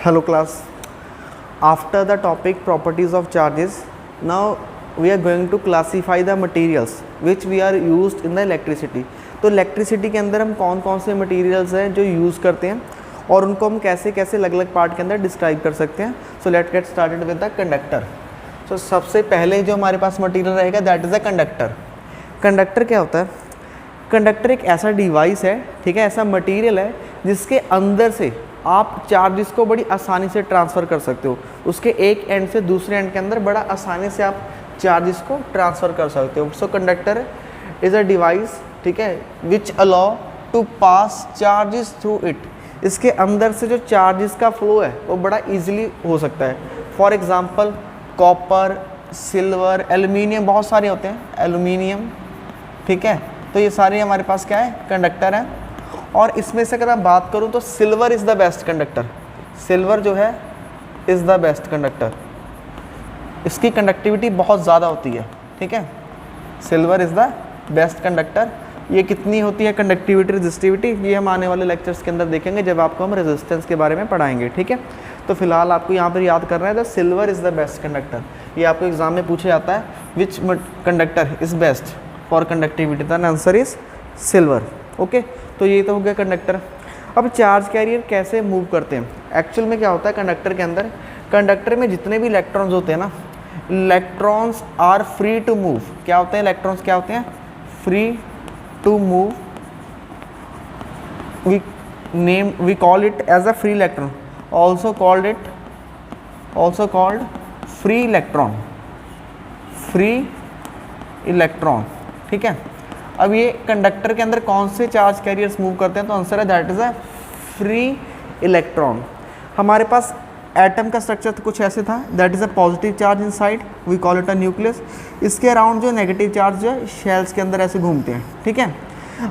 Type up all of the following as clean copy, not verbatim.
Hello class. After the topic properties of charges, now we are going to classify the materials which we are used in the electricity. तो electricity के अंदर हम कौन कौन से materials हैं जो यूज़ करते हैं और उनको हम कैसे कैसे अलग अलग पार्ट के अंदर डिस्क्राइब कर सकते हैं. So let's get started with the conductor. So सबसे पहले जो हमारे पास मटेरियल रहेगा that is a conductor. Conductor क्या होता है? कंडक्टर एक ऐसा डिवाइस है, ठीक है, ऐसा मटेरियल है जिसके अंदर से आप चार्जेस को बड़ी आसानी से ट्रांसफ़र कर सकते हो. उसके एक एंड से दूसरे एंड के अंदर बड़ा आसानी से आप चार्जेस को ट्रांसफ़र कर सकते हो. So conductor is a device, ठीक है, which allow to pass charges through it. इसके अंदर से जो चार्जेस का फ्लो है वो बड़ा इजीली हो सकता है. For example copper, silver, aluminium, बहुत सारे होते हैं, एल्युमिनियम, ठीक है. तो ये सारे हमारे पास क्या है, कंडक्टर हैं. और इसमें से अगर मैं बात करूं तो silver is the best conductor. Silver जो है इज़ द बेस्ट कंडक्टर. इसकी कंडक्टिविटी बहुत ज़्यादा होती है, ठीक है. Silver is the best conductor. ये कितनी होती है कंडक्टिविटी, रेजिस्टिविटी, ये हम आने वाले लेक्चर्स के अंदर देखेंगे जब आपको हम रेजिस्टेंस के बारे में पढ़ाएंगे, ठीक है. तो फिलहाल आपको यहाँ पर याद करना है the silver is the best conductor. ये आपको एग्जाम में पूछा जाता है which conductor is best for conductivity. The answer is silver. Okay, तो ये तो हो गया कंडक्टर. अब चार्ज कैरियर कैसे मूव करते हैं? एक्चुअल में क्या होता है कंडक्टर के अंदर, कंडक्टर में जितने भी इलेक्ट्रॉन्स होते हैं ना, electrons are free to move. क्या होते हैं इलेक्ट्रॉन्स, क्या होते हैं? Free to move. We call it as a free electron, also called free electron. Free electron, ठीक है. अब ये कंडक्टर के अंदर कौन से चार्ज कैरियर्स मूव करते हैं? तो आंसर है that is a free electron. हमारे पास एटम का स्ट्रक्चर तो कुछ ऐसे था, that is a positive charge inside, we call it a nucleus. इसके अराउंड जो नेगेटिव चार्ज जो है शेल्स के अंदर ऐसे घूमते हैं, ठीक है.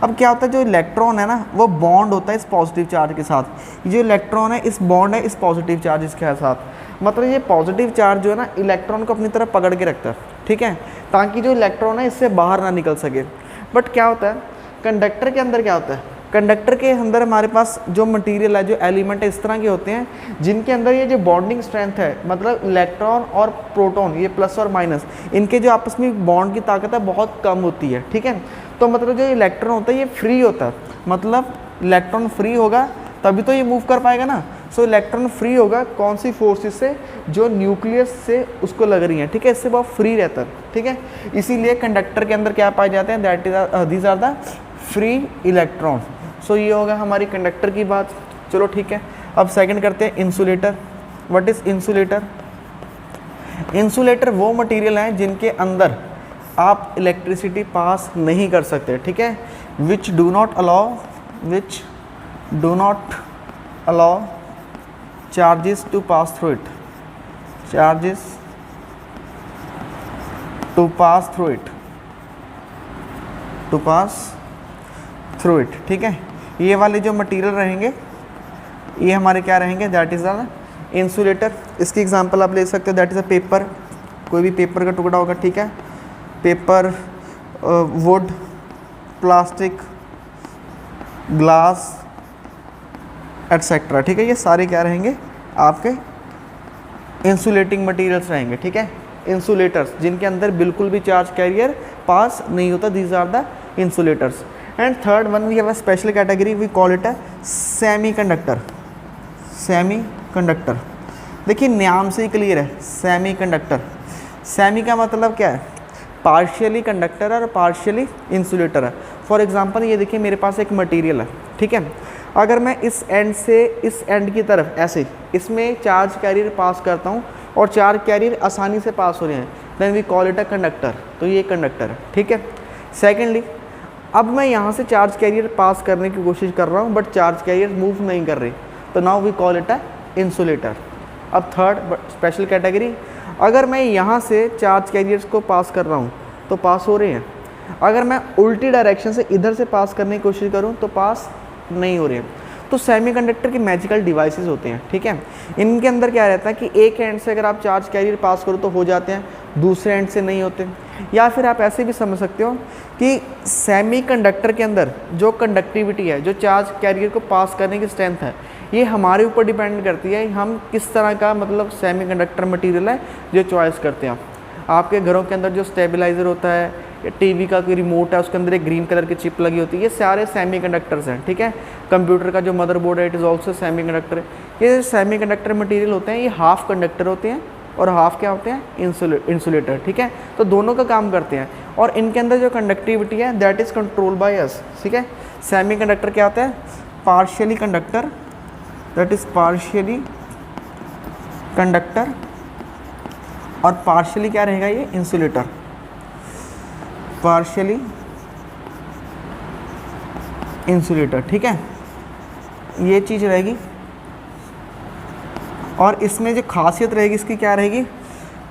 अब क्या होता है, जो इलेक्ट्रॉन है ना वो बॉन्ड होता है इस पॉजिटिव चार्ज के साथ. जो इलेक्ट्रॉन है इस बॉन्ड है इस पॉजिटिव चार्ज के साथ. मतलब ये पॉजिटिव चार्ज जो है ना इलेक्ट्रॉन को अपनी तरफ पकड़ के रखता है, ठीक है, ताकि जो इलेक्ट्रॉन है इससे बाहर ना निकल सके. बट क्या होता है कंडक्टर के अंदर, क्या होता है कंडक्टर के अंदर हमारे पास जो मटेरियल है, जो एलिमेंट है, इस तरह के होते हैं जिनके अंदर ये जो बॉन्डिंग स्ट्रेंथ है, मतलब इलेक्ट्रॉन और प्रोटॉन, ये प्लस और माइनस, इनके जो आपस में बॉन्ड की ताकत है बहुत कम होती है, ठीक है. तो मतलब जो इलेक्ट्रॉन होता है ये फ्री होता है, मतलब इलेक्ट्रॉन फ्री होगा तभी तो ये मूव कर पाएगा ना. सो इलेक्ट्रॉन फ्री होगा कौन सी फोर्सेस से? जो न्यूक्लियस से उसको लग रही हैं, ठीक है, इससे बहुत फ्री रहता है, ठीक है. इसीलिए कंडक्टर के अंदर क्या पाए जाते हैं, that is these are the free electron. So ये होगा हमारी कंडक्टर की बात. चलो ठीक है, अब सेकंड करते हैं insulator. What is insulator? Insulator वो मटेरियल हैं जिनके अंदर आप इलेक्ट्रिसिटी पास नहीं कर सकते, ठीक है. Which do not allow charges to pass through it. Charges to pass through it. To pass through it, ठीक है. ये वाले जो मटेरियल रहेंगे ये हमारे क्या रहेंगे, दैट इज़ द इंसुलेटर. इसकी एग्जांपल आप ले सकते हो, दैट इज़ अ पेपर. कोई भी पेपर का टुकड़ा होगा, ठीक है, paper, would, plastic, glass etcetera, ठीक है. ये सारे क्या रहेंगे आपके इंसुलेटिंग मटेरियल्स रहेंगे, ठीक है, इंसुलेटर्स जिनके अंदर बिल्कुल भी चार्ज कैरियर पास नहीं होता. These are the insulators. And third one we have a special category, we call it a semiconductor. Semiconductor, देखिए नाम से ही क्लियर है, सेमी कंडक्टर. सेमी का मतलब क्या है? पार्शियली कंडक्टर और पार्शियली इंसुलेटर है. फॉर एग्जांपल ये देखिए मेरे पास एक मटेरियल है, ठीक है. अगर मैं इस एंड से इस एंड की तरफ ऐसे इसमें चार्ज कैरियर पास करता हूँ और चार्ज कैरियर आसानी से पास हो रहे हैं, then we call it a conductor. तो ये कंडक्टर है, ठीक है. सेकेंडली अब मैं यहाँ से चार्ज कैरियर पास करने की कोशिश कर रहा हूँ बट चार्ज कैरियर मूव नहीं कर रही, तो now we call it a insulator. अब थर्ड स्पेशल कैटेगरी, अगर मैं यहाँ से चार्ज कैरियर्स को पास कर रहा हूँ तो पास हो रहे हैं. अगर मैं उल्टी डायरेक्शन से इधर से पास करने की कोशिश करूँ तो पास नहीं हो रहे हैं. तो सेमीकंडक्टर के मैजिकल डिवाइसेस होते हैं, ठीक है. इनके अंदर क्या रहता है कि एक एंड से अगर आप चार्ज कैरियर पास करो तो हो जाते हैं, दूसरे एंड से नहीं होते. या फिर आप ऐसे भी समझ सकते हो कि सेमीकंडक्टर के अंदर जो कंडक्टिविटी है, जो चार्ज कैरियर को पास करने की स्ट्रेंथ है, ये हमारे ऊपर डिपेंड करती है हम किस तरह का मतलब सेमीकंडक्टर मटेरियल है जो चॉइस करते हैं। आपके घरों के अंदर जो स्टेबलाइज़र होता है या टीवी का कोई रिमोट है उसके अंदर एक ग्रीन कलर की चिप लगी होती है, ये सारे सेमीकंडक्टर्स हैं, ठीक है। कंप्यूटर का जो मदरबोर्ड है इट इज़ ऑल्सो सेमीकंडक्टर। ये सेमीकंडक्टर मटेरियल होते हैं, ये हाफ कंडक्टर होते हैं और हाफ क्या होते हैं, इंसुलेटर, ठीक है। तो दोनों का काम करते हैं और इनके अंदर जो कंडक्टिविटी है that is control by us, ठीक है। सेमीकंडक्टर क्या होता है, partially conductor, that is partially conductor, और पार्शियली क्या रहेगा, ये इंसुलेटर, पार्शियली इंसुलेटर, ठीक है। ये चीज़ रहेगी और इसमें जो खासियत रहेगी इसकी क्या रहेगी,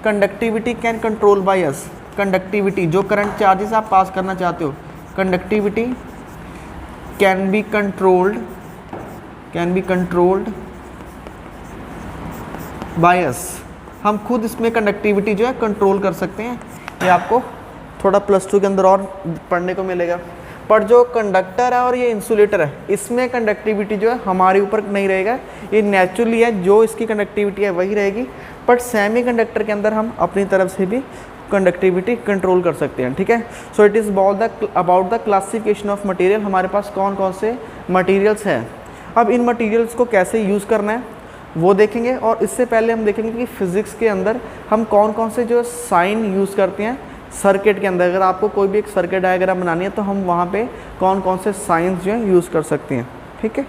conductivity can control by us. Conductivity जो करंट चार्जेस आप पास करना चाहते हो, conductivity can be controlled by us. हम खुद इसमें कंडक्टिविटी जो है कंट्रोल कर सकते हैं। ये आपको थोड़ा +2 के अंदर और पढ़ने को मिलेगा। पर जो कंडक्टर है और ये इंसुलेटर है इसमें कंडक्टिविटी जो है हमारे ऊपर नहीं रहेगा, ये नेचुरली है, जो इसकी कंडक्टिविटी है वही रहेगी। बट सेमीकंडक्टर के अंदर हम अपनी तरफ से भी कंडक्टिविटी कंट्रोल कर सकते हैं, ठीक है। So it is about the classification of material. हमारे पास कौन कौन से मटेरियल्स हैं। अब इन मटेरियल्स को कैसे यूज़ करना है वो देखेंगे, और इससे पहले हम देखेंगे कि फ़िज़िक्स के अंदर हम कौन कौन से जो साइन यूज़ करते हैं सर्किट के अंदर। अगर आपको कोई भी एक सर्किट डायग्राम बनानी है तो हम वहाँ पे कौन कौन से साइंस जो है यूज़ कर सकते हैं, ठीक है।